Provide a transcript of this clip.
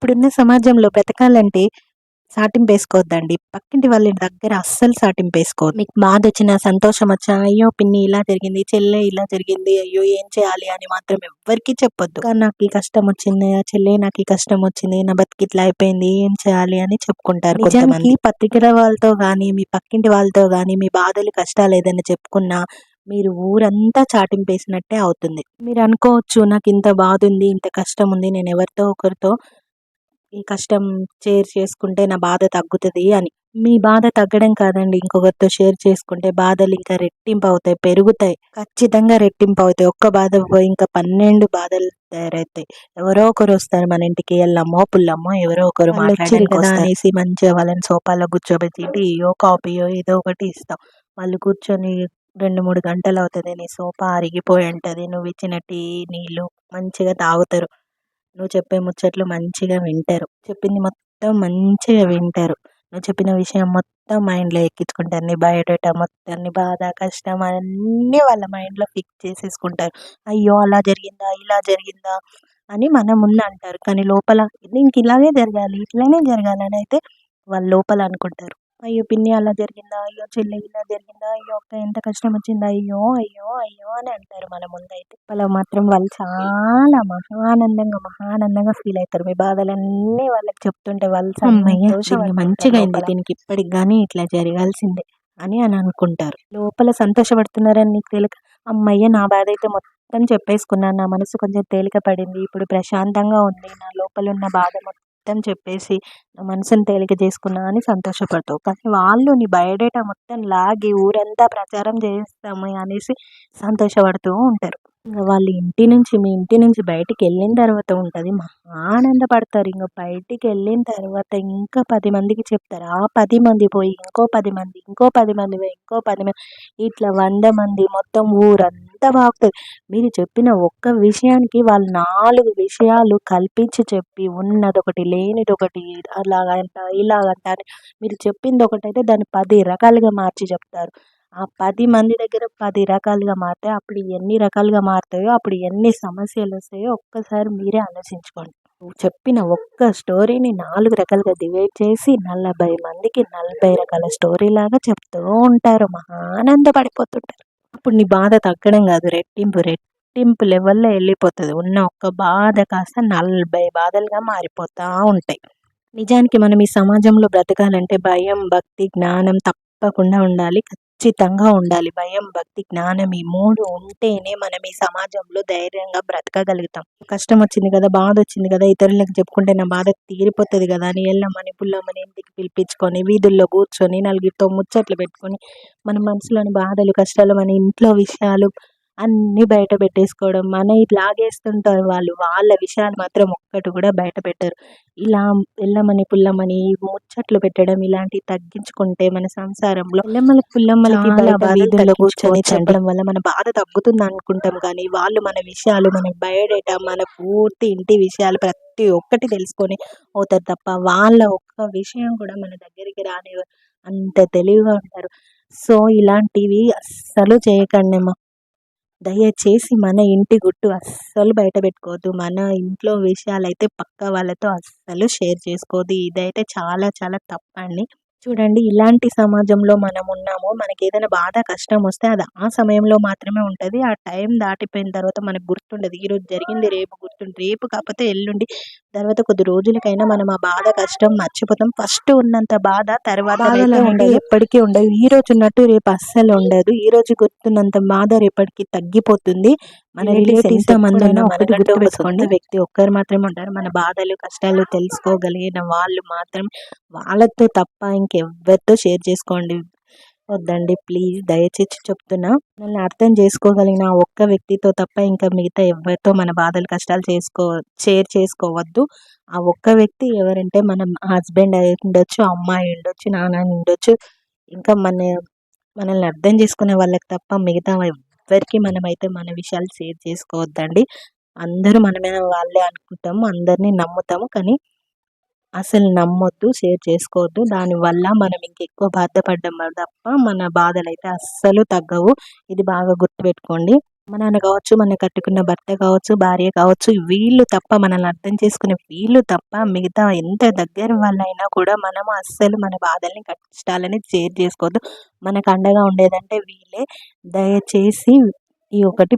ఇప్పుడున్న సమాజంలో బ్రతకాలంటే సాటింపేసుకోవద్దండి. పక్కింటి వాళ్ళ దగ్గర అస్సలు సాటింపేసుకోవద్దు. మీకు బాధొచ్చినా, సంతోషమొచ్చినా, అయ్యో! పిన్ని ఇలా జరిగింది, చెల్లె ఇలా జరిగింది, అయ్యో! ఏం చేయాలి అని మాత్రం ఎవ్వరికీ చెప్పొద్దు. అక్క నాకు ఈ కష్టమొచ్చింది, చెల్లె నాకు ఈ కష్టమొచ్చింది, నా బతుకిట్లా అయిపోయింది, ఏం చేయాలి అని చెప్పుకుంటారు కొంతమంది. నిజానికి పత్రికల వాళ్ళతో గానీ, మీ పక్కింటి వాళ్ళతో గానీ, మీ బాధలు, కష్టాలు ఏదైనా చెప్పుకున్నా మీరు ఊరంతా చాటింపేసినట్టే అవుతుంది. మీరు అనుకోవచ్చు నాకింత బాధుంది, ఇంత కష్టముంది, నేను ఎవరితో ఒకరితో ఈ కష్టం షేర్ చేసుకుంటే నా బాధ తగ్గుతది అని. మీ బాధ తగ్గడం కాదండి, ఇంకొకరితో షేర్ చేసుకుంటే బాధలు ఇంకా రెట్టింపవుతాయి, పెరుగుతాయి. ఖచ్చితంగా రెట్టింపవుతాయి. ఒక్క బాధ పోయి ఇంకా 12 బాధలు తయారవుతాయి. ఎవరో ఒకరొస్తారు మన ఇంటికి, ఎల్లమ్మో, పుల్లమ్మో ఎవరో ఒకరు మాట్లాడడానికి కదా అనేసి మంచిగా వాళ్ళని సోఫాలో కూర్చోబెట్టి టీయో, కాఫీయో ఏదో ఒకటి ఇస్తాం. వాళ్ళు కూర్చొని 2, 3 గంటలవుతది. నీ సోఫా అరిగిపోయి ఉంటది. నువ్విచ్చిన టీ, నీళ్ళు మంచిగా తాగుతారు. నువ్వు చెప్పే ముచ్చట్లు మంచిగా వింటారు. చెప్పింది మొత్తం మంచిగా వింటారు. నువ్వు చెప్పిన విషయం మొత్తం మైండ్‌లో ఎక్కించుకుంటారు. నీ బయోడేటా మొత్తం, నీ బాధ, కష్టం అన్నీ వాళ్ళ మైండ్‌లో ఫిక్స్ చేసేసుకుంటారు. అయ్యో! అలా జరిగిందా? ఇలా జరిగిందా? అని మన ముందు అంటారు. కానీ లోపల దీనికి ఇలాగే జరగాలి, ఇట్లనే జరగాలని అయితే వాళ్ళు లోపల అనుకుంటారు. అయ్యో! పిన్ని అలా జరిగిందా? అయ్యో! చెల్లి ఇలా జరిగిందా? అయ్యో! అక్క ఎంత కష్టం వచ్చిందా? అయ్యో! అయ్యో! అయ్యో! అని అంటారు మన ముందైతే. లోపల మాత్రం వాళ్ళు చాలా మహానందంగా ఫీల్ అవుతారు. మీ బాధలన్నీ వాళ్ళకి చెప్తుంటే వాళ్ళు సంతోషపడుతూ మంచిగా అయింది దీనికి ఇప్పటికి గానీ ఇట్లా జరగాల్సిందే అని అనుకుంటారు. లోపల సంతోషపడుతున్నారని నీకు తెలియక హమ్మయ్య! నా బాధ అయితే మొత్తం చెప్పేసుకున్నాను. నా మనసు కొంచెం తేలిక పడింది. ఇప్పుడు ప్రశాంతంగా ఉంది. నా లోపలున్న బాధ మొత్తం చెప్పేసి నా మనసుని తేలిక చేసుకున్నా అని సంతోషపడతావు. కానీ వాళ్ళు నీ బయోడేటా మొత్తం లాగి ఊరంతా ప్రచారం చేస్తాము అనేసి సంతోషపడుతూ ఉంటారు. ఇంక వాళ్ళు మీ ఇంటి నుంచి బయటికెళ్ళిన తర్వాత ఉంటది ఆనందపడతారు. ఇంక బయటికెళ్ళిన తర్వాత ఇంకా 10 మందికి చెప్తారు. ఆ 10 మంది పోయి ఇంకో 10 మంది, ఇంకో 10 మంది పోయి ఇంకో 10 మంది, ఇట్లా 100 మంది మొత్తం ఊరంతా పాకుతది. మీరు చెప్పిన ఒక్క విషయానికి వాళ్ళు 4 విషయాలు కల్పించి చెప్పి ఉన్నదొకటి లేనిదొకటి అలాగంట ఇలాగంట అని మీరు చెప్పిందొకటైతే దాన్ని 10 రకాలుగా మార్చి చెప్తారు. ఆ 10 మంది దగ్గర 10 రకాలుగా మారితే అప్పుడు ఎన్ని రకాలుగా మారుతాయో, అప్పుడు ఎన్ని సమస్యలొస్తాయో ఒక్కసారి మీరే ఆలోచించుకోండి. నువ్వు చెప్పిన ఒక్క స్టోరీని 4 రకాలుగా డివైడ్ చేసి 40 మందికి 40 రకాల స్టోరీలాగా చెప్తూ ఉంటారు. ఆనందపడిపోతుంటారు. అప్పుడు నీ బాధ తగ్గడం కాదు, రెట్టింపు లెవెల్‌లో వెళ్ళిపోతది. ఉన్న ఒక్క బాధ కాస్త 40 బాధలుగా మారిపోతా ఉంటాయి. నిజానికి మనం ఈ సమాజంలో బ్రతకాలంటే భయం, భక్తి, జ్ఞానం తప్పకుండా ఉండాలి. ఖచ్చితంగా ఉండాలి. భయం, భక్తి, జ్ఞానం ఈ 3 ఉంటేనే మనం ఈ సమాజంలో ధైర్యంగా బ్రతకగలుగుతాం. కష్టం వచ్చింది కదా, బాధ వచ్చింది కదా, ఇతరులకు చెప్పుకుంటే నా బాధ తీరిపోతది కదా అని ఎల్లమ్మని, పుల్లమ్మని ఇంటికి పిలిపించుకొని వీధుల్లో కూర్చొని నలుగురితో ముచ్చట్లు పెట్టుకొని మన మనసులోని బాధలు, కష్టాలు, మన ఇంట్లో విషయాలు అన్నీ బయట పెట్టేసుకోవడం. మనయి లాగేస్తుంటారు వాళ్ళు. వాళ్ళ విషయాలు మాత్రం ఒక్కటి కూడా బయట పెట్టరు. ఇలా ఎల్లమ్మని, పుల్లమ్మని ముచ్చట్లు పెట్టడం ఇలాంటివి తగ్గించుకుంటే మన సంసారంలో పుల్లమ్మలకి బయట వీధుల్లో కూర్చొని చెప్పడం వల్ల మన బాధ తగ్గుతుంది అనుకుంటాం. కానీ వాళ్ళు మన విషయాలు, మన బయోడేటా, మన పూర్తి ఇంటి విషయాలు ప్రతి ఒక్కటి తెలుసుకొని పోతారు తప్ప వాళ్ళ ఒక్క విషయం కూడా మన దగ్గరికి రానివ్వరు. అంత తెలివిగా ఉంటారు. సో ఇలాంటివి అస్సలు చేయకండమ్మా. దయచేసి మన ఇంటి గుట్టు అస్సలు బయట పెట్టుకోవద్దు. మన ఇంట్లో విషయాలైతే పక్క వాళ్ళతో అస్సలు షేర్ చేసుకోవద్దు. ఇదైతే చాలా చాలా తప్పండి. చూడండి ఇలాంటి సమాజంలో మనం ఉన్నాము. మనకేదైనా బాధ, కష్టం వస్తే అది ఆ సమయంలో మాత్రమే ఉంటది. ఆ టైం దాటిపోయిన తర్వాత మనకు గుర్తుండదు. ఈరోజు జరిగింది రేపు గుర్తుండదు. రేపు కాకపోతే ఎల్లుండి, తర్వాత కొద్ది రోజులకైనా మనం ఆ బాధ, కష్టం మర్చిపోతాం. ఫస్ట్ ఉన్నంత బాధ తర్వాత ఉండదు, ఎప్పటికీ ఉండదు. ఈ రోజు ఉన్నట్టు రేపు అస్సలు ఉండదు. ఈ రోజు గుర్తున్నంత బాధ రేపటికి తగ్గిపోతుంది. మన రిలేటివ్స్ ఎంతమంది ఉన్నా ఒకటి గుర్తుపెట్టుకోండి, వ్యక్తి ఒక్కరు మాత్రమే ఉంటారు. మన బాధలు, కష్టాలు తెలుసుకోగలిగిన వాళ్ళు మాత్రం వాళ్ళతో తప్ప ఇంకెవ్వరితో షేర్ చేసుకోండి వద్దండి. ప్లీజ్ దయచేసి చెప్తున్నా. మనల్ని అర్థం చేసుకోగలిగిన ఆ ఒక్క వ్యక్తితో తప్ప ఇంకా మిగతా ఎవరితో మన బాధలు, కష్టాలు షేర్ చేసుకోవద్దు. ఆ ఒక్క వ్యక్తి ఎవరంటే మన హస్బెండ్ అయి ఉండొచ్చు, అమ్మాయి ఉండొచ్చు, నాన్న ఉండొచ్చు. ఇంకా మనల్ని అర్థం చేసుకునే వాళ్ళకి తప్ప మిగతా ఎవ్వరికి మనమైతే మన విషయాలు షేర్ చేసుకోవద్దండి. అందరూ మనమే వాళ్ళే అనుకుంటాము, అందరినీ నమ్ముతాము. కానీ అసలు నమ్మొద్దు, షేర్ చేసుకోవద్దు. దానివల్ల మనం ఇంకెక్కువ బాధపడ్డం తప్ప మన బాధలైతే అస్సలు తగ్గవు. ఇది బాగా గుర్తుపెట్టుకోండి. అమ్మ నాన్న కావచ్చు, మన కట్టుకున్న భర్త కావచ్చు, భార్య కావచ్చు, వీళ్ళు తప్ప మనల్ని అర్థం చేసుకునే వీళ్ళు తప్ప మిగతా ఎంత దగ్గర వాళ్ళైనా కూడా మనము అస్సలు మన బాధల్ని, కష్టాలని షేర్ చేసుకోవద్దు. మనకు అండగా ఉండేదంటే వీళ్ళే. దయచేసి ఈ ఒకటి